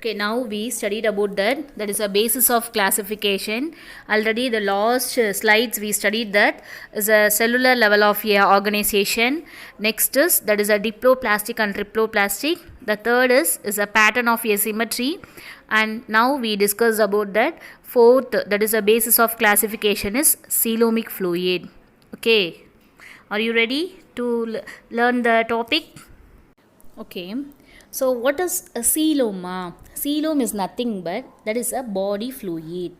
Okay, now we studied about that. That is a basis of classification. Already the last slides we studied that is a cellular level of a organization. Next is that is a diploplastic and triploplastic. The third is a pattern of a symmetry. And now we discussed about that. Fourth, that is a basis of classification is coelomic fluid. Okay, are you ready to learn the topic? Okay, so what is a coelom? Coelom is nothing but that is a body fluid.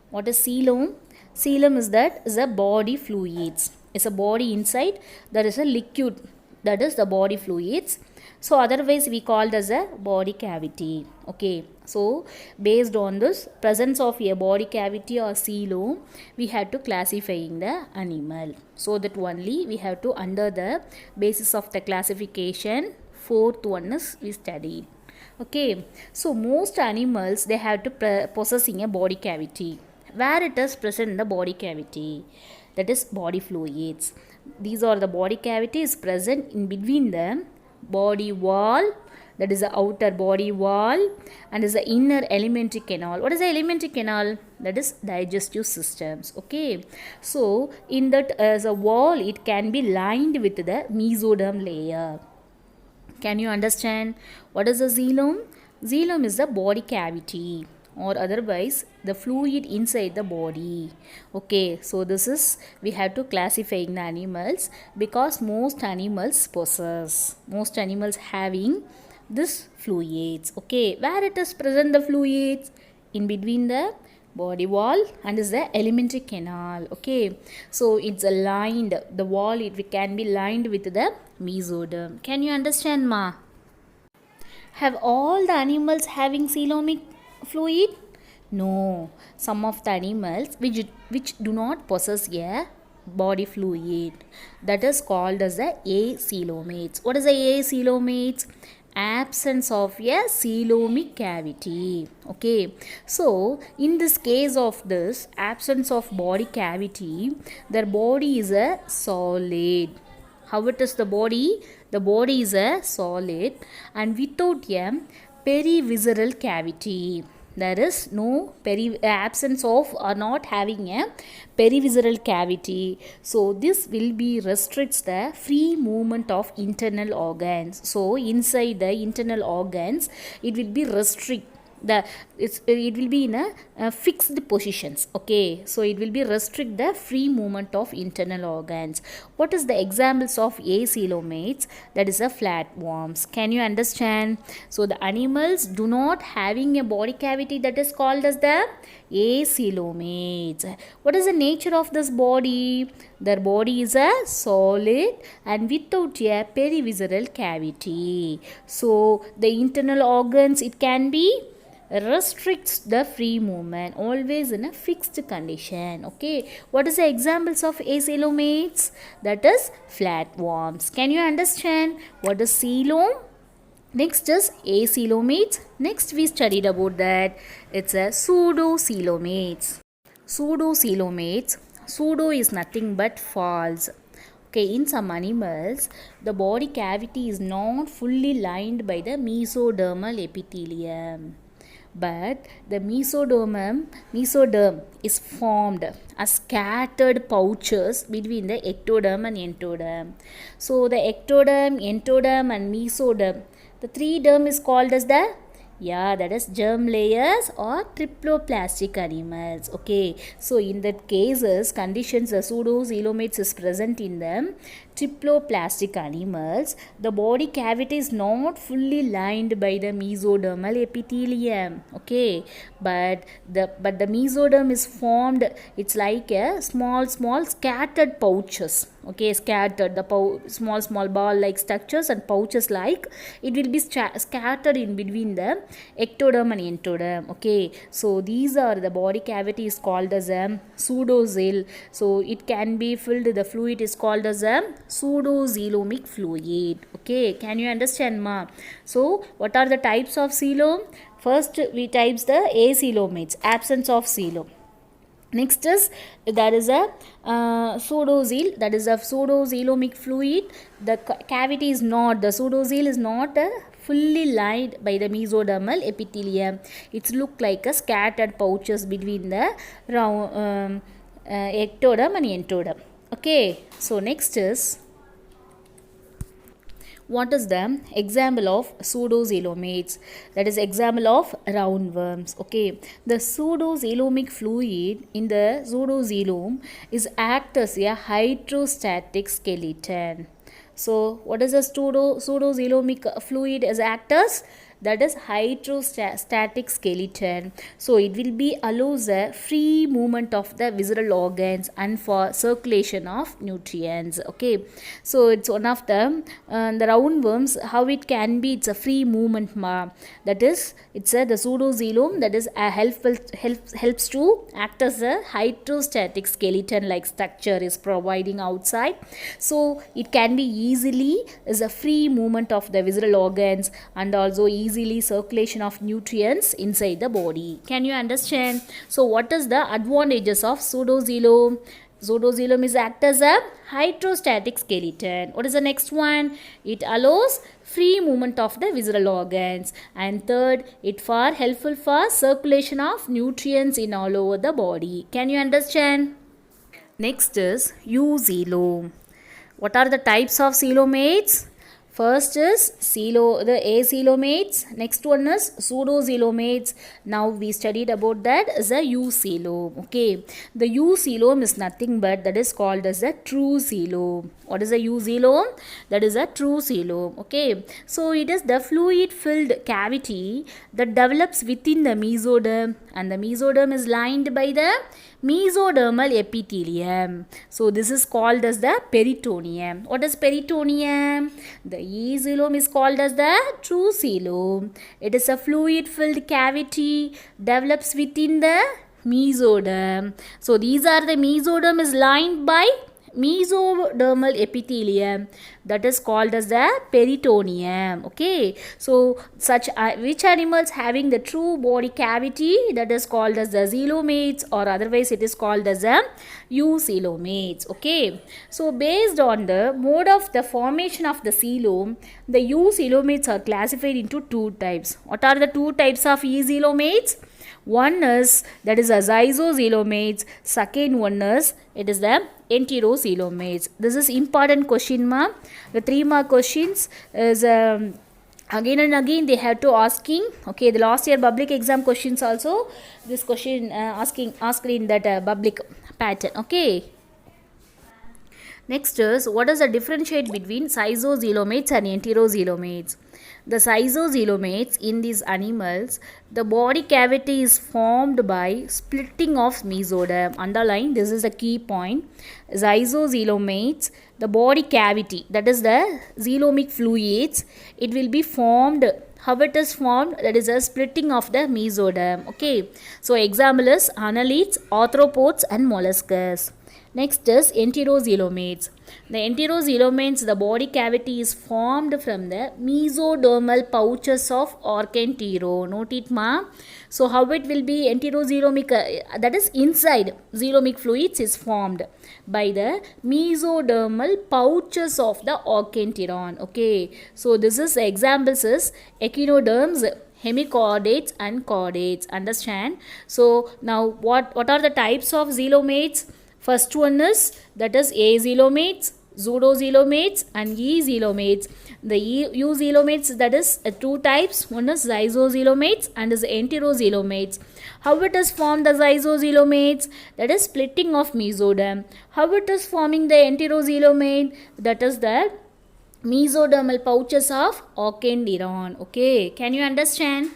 What is coelom? Coelom is a body fluids. It's a body inside that is a liquid, that is the body fluids. So otherwise we called as a body cavity. Okay, so based on this presence of a body cavity or coelom, we had to classifying the animal. So that only we have to under the basis of the classification. Fourth one is we studied. Okay, so most animals they have to possessing a body cavity. Where it is present in the body cavity, that is body fluids. These are the body cavities present in between the body wall, that is the outer body wall, and is the inner alimentary canal. What is the alimentary canal? That is digestive systems. Okay, so in that as a wall it can be lined with the mesoderm layer. Can you understand what is a xylem? Xylem is the body cavity or otherwise the fluid inside the body. Okay, so this is we have to classify the animals because most animals having this fluids. Okay, where it is present the fluids? In between the body wall and is the alimentary canal. Okay, so it's aligned, the wall it can be lined with the mesoderm. Can you understand, ma? Have all the animals having coelomic fluid? No, some of the animals which do not possess a body fluid, that is called as the acoelomates. What is the acoelomates? Absence of a coelomic cavity. Okay, so in this case of this absence of body cavity, their body is a solid. How it is the body? The body is a solid and without a perivisceral cavity. There is no absence of or not having a perivisceral cavity. So this will be restricts the free movement of internal organs. So inside the internal organs, it will be restrict it will be in a fixed positions. Okay, so it will be restrict the free movement of internal organs. What is the examples of acoelomates? That is a flatworms. Can you understand? So the animals do not having a body cavity, that is called as the acoelomates. What is the nature of this body? Their body is a solid and without a perivisceral cavity. So the internal organs it can be restricts the free movement, always in a fixed condition. Okay, what is the examples of acoelomates? That is flatworms. Can you understand what is coelom? Next is acoelomates. Next we studied about that. It's a pseudocoelomates. Pseudocoelomates. Pseudo is nothing but false. Okay, in some animals, the body cavity is not fully lined by the mesodermal epithelium, but the mesoderm is formed as scattered pouches between the ectoderm and entoderm. So the ectoderm, entoderm and mesoderm, the three derm is called as the that is germ layers or triploplastic animals. Okay, so in that cases conditions the pseudocoelomates is present in them triploplastic animals. The body cavity is not fully lined by the mesodermal epithelium. Okay, but the mesoderm is formed, it's like a small scattered pouches. Okay, scattered the small ball like structures and pouches like it will be scattered in between the ectoderm and entoderm. Okay, so these are the body cavity is called as a pseudocoel. So it can be filled, the fluid is called as a pseudocoelomic fluid. Okay, can you understand, ma? So what are the types of coelom? First we types the acoelomates, absence of coelom. Next is there is a pseudocoel, that is a pseudocoelomic fluid. The cavity is not, the pseudocoel is not fully lined by the mesodermal epithelium. It looks like a scattered pouches between the round, ectoderm and entoderm. Okay, so next is, what is the example of pseudoxylomates? That is example of roundworms. Okay, the pseudoxylomic fluid in the pseudoxylom is act as a hydrostatic skeleton. So what is the pseudoxylomic fluid as actors? That is hydrostatic skeleton. So it will be allows a free movement of the visceral organs and for circulation of nutrients. Okay, so it's one of the roundworms, how it can be, it's a free movement that is, it's the pseudoxylom, that is helps to act as a hydrostatic skeleton like structure is providing outside. So it can be easily is a free movement of the visceral organs and also easily circulation of nutrients inside the body. Can you understand? So what is the advantages of pseudoxylom? Pseudoxylom is act as a hydrostatic skeleton. What is the next one? It allows free movement of the visceral organs. And third, it for helpful for circulation of nutrients in all over the body. Can you understand? Next is euxylom. What are the types of coelomates? First is the acoelomates. Next one is pseudoxylomates. Now we studied about that as a euxylom. Okay, the euxylom is nothing but that is called as a true coelom. What is a euxylom? That is a true coelom. Okay, so it is the fluid filled cavity that develops within the mesoderm, and the mesoderm is lined by the mesodermal epithelium. So this is called as the peritoneum. What is peritoneum? The euxylom is called as the true coelom. It is a fluid filled cavity develops within the mesoderm. So these are the mesoderm is lined by mesodermal epithelium, that is called as the peritoneum. Okay, so such which animals having the true body cavity, that is called as the xylomates, or otherwise it is called as the euxylomates. Okay, so based on the mode of the formation of the coelom, the euxylomates are classified into two types. What are the two types of euxylomates? One is that is a zygoxylomates. Second one is it is the enteroxylomates. This is important question ma. The 3 mark questions is again and again they have to asking. Okay, the last year public exam questions also this question asked in that public pattern. Okay. Next is, what is the differentiate between zygoxylomates and enteroxylomates? The zygoxylomates in these animals, the body cavity is formed by splitting of mesoderm. Underline, this is a key point. Zygoxylomates, the body cavity, that is the xylomic fluids, it will be formed. How it is formed? That is a splitting of the mesoderm. Okay, so example is annelids, arthropods and molluscs. Next is enteroxylomates. The enteroxylomates, the body cavity is formed from the mesodermal pouches of Arcantero. Note it ma. So how it will be enteroxylomic, that is inside xylomic fluids is formed by the mesodermal pouches of the Arcanteron. Okay, so this is examples is echinoderms, hemichordates and chordates. Understand? So now what are the types of xylomates? First one is that is axylomates, pseudoxylomates and xylomates. The euxylomates, that is two types. One is zygoxylomates and is enteroxylomates. How it is formed the zygoxylomates? That is splitting of mesoderm. How it is forming the enteroxylomate? That is the mesodermal pouches of Arcanteron. Okay, can you understand?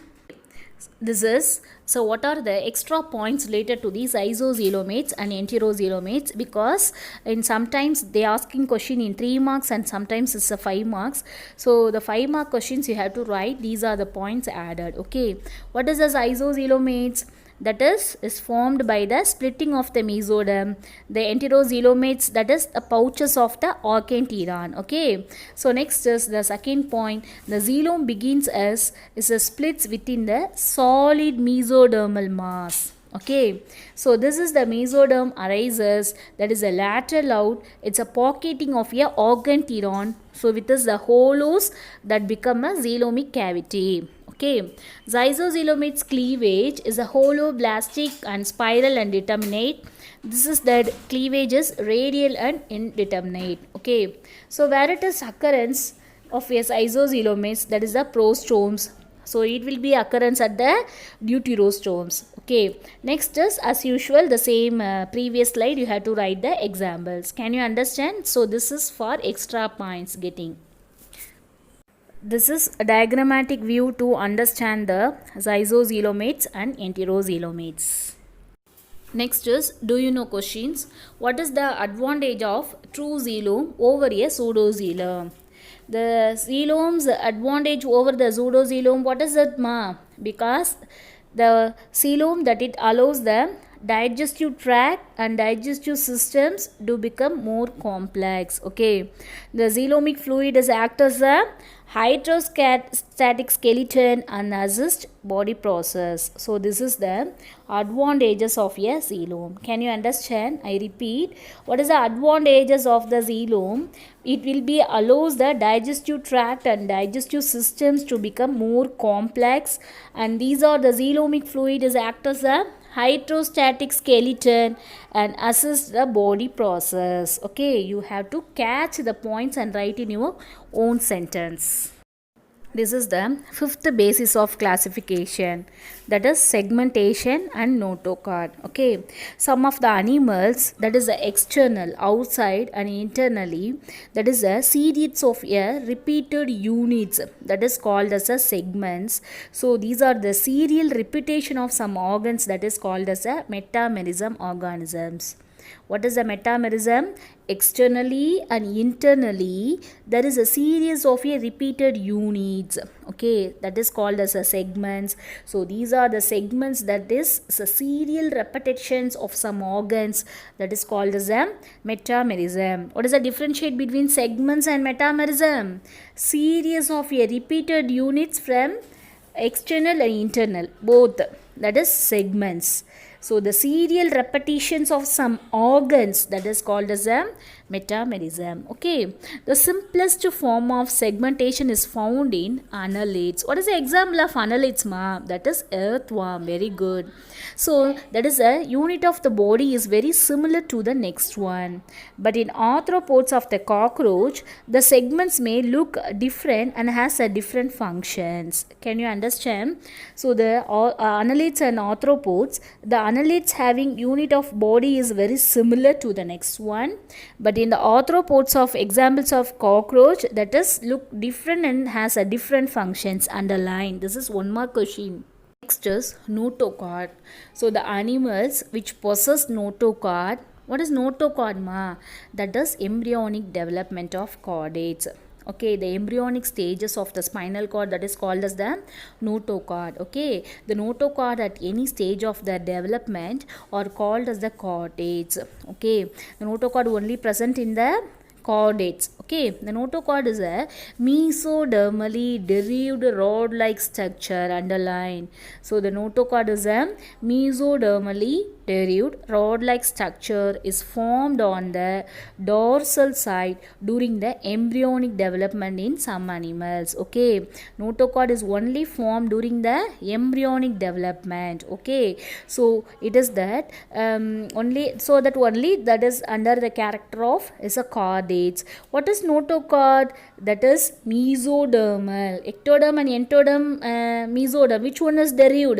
This is, so what are the extra points related to these zygoxylomates and enteroxylomates? Because in sometimes they asking question in 3 marks and sometimes it's a 5 marks. So the 5 mark questions you have to write. These are the points added. Okay, what is the zygoxylomates? That is formed by the splitting of the mesoderm. The enteroxylomates, that is the pouches of the Arcanteron. Okay, so next is the second point. The xylom begins as is a splits within the solid mesodermal mass. Okay, so this is the mesoderm arises, that is a lateral out, it's a pocketing of a organteron, so with this the hollows that become a xylomic cavity. Okay, zyzoxylomate's cleavage is a holoblastic and spiral and determinate. This is that cleavage is radial and indeterminate. Okay, so where it is occurrence of a zyzoxylomates, that is the prostomes, so it will be occurrence at the deuterostomes. Okay, next is as usual the same previous slide, you have to write the examples. Can you understand? So this is for extra points getting. This is a diagrammatic view to understand the zyzoxylomates and enteroxylomates. Next is, do you know questions? What is the advantage of true xylome over a pseudoxylome? The xylome's advantage over the pseudoxylome, what is it, ma? Because the xylome that it allows the digestive tract and digestive systems to become more complex. Okay, the xylomic fluid is act as a hydrostatic skeleton and assist body process. So this is the advantages of a xylome. Can you understand? I repeat, what is the advantages of the xylome? It will be allows the digestive tract and digestive systems to become more complex, and these are the xylomic fluid is act as a hydrostatic skeleton and assist the body process. Okay, you have to catch the points and write in your own sentence. This is the fifth basis of classification, that is segmentation and notochord. Okay, some of the animals, that is the external, outside and internally, that is a series of a repeated units, that is called as a segments. So these are the serial repetition of some organs, that is called as a metamerism organisms. What is a metamerism? Externally and internally there is a series of a repeated units. Okay, that is called as a segments. So these are the segments, that is the serial repetitions of some organs, that is called as a metamerism. What is the differentiate between segments and metamerism? Series of a repeated units from external and internal both, that is segments. So the serial repetitions of some organs, that is called as a metamerism. Okay, the simplest form of segmentation is found in annelids. What is the example of annelids, ma? That is earthworm. Very good. So that is a unit of the body is very similar to the next one, but in arthropods of the cockroach the segments may look different and has a different functions. Can you understand? So the annelids and arthropods, the annelids having unit of body is very similar to the next one, but in the arthropods of examples of cockroach, that is look different and has a different functions. Underline. This is one more question. Next is notochord. So the animals which possess notochord, what is notochord, ma? That is embryonic development of chordates. Okay, the embryonic stages of the spinal cord, that is called as the notochord. Okay, the notochord at any stage of the development are called as the chordates. Okay, the notochord only present in the chordates. Okay, the notochord is a mesodermally derived rod-like structure. Underline. So the notochord is a mesodermally derived rod-like structure is formed on the dorsal side during the embryonic development in some animals. Okay, notochord is only formed during the embryonic development. Okay, so it is that only that is under the character of is a chordate. What is notochord? That is mesodermal. Ectoderm and entoderm, mesoderm. Which one is derived?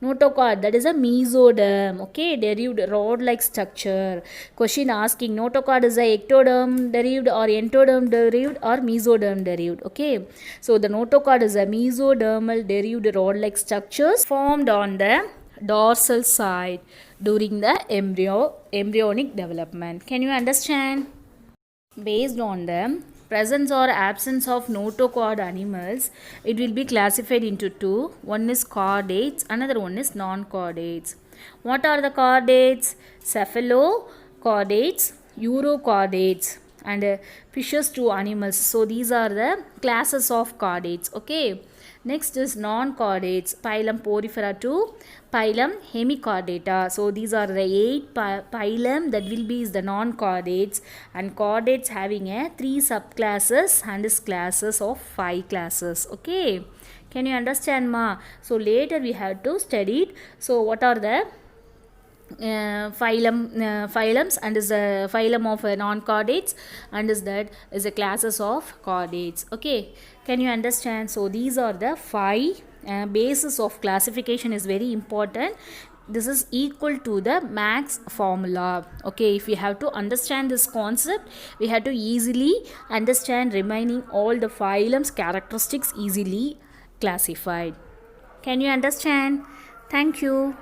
Notochord. That is a mesoderm. Okay, derived rod-like structure. Question asking notochord is a ectoderm derived or entoderm derived or mesoderm derived. Okay, so the notochord is a mesodermal derived rod-like structures formed on the dorsal side during the embryonic development. Can you understand? Based on the presence or absence of notochord animals, it will be classified into two. One is chordates, another one is non-chordates. What are the chordates? Cephalochordates, urochordates, and fishes to animals. So these are the classes of chordates. Okay, Next is non-chordates, phylum Porifera to phylum Hemichordata. So these are the 8 phylum that will be is the non-chordates, and chordates having a 3 subclasses and is classes of 5 classes. Okay, can you understand, ma? So later we have to study it. So what are the phylums, and is a phylum of non-chordates, and is that is a classes of chordates. Okay, can you understand? So these are the 5 basis of classification is very important. This is equal to the max formula. Okay, if we have to understand this concept, we have to easily understand remaining all the phylums characteristics easily classified. Can you understand? Thank you.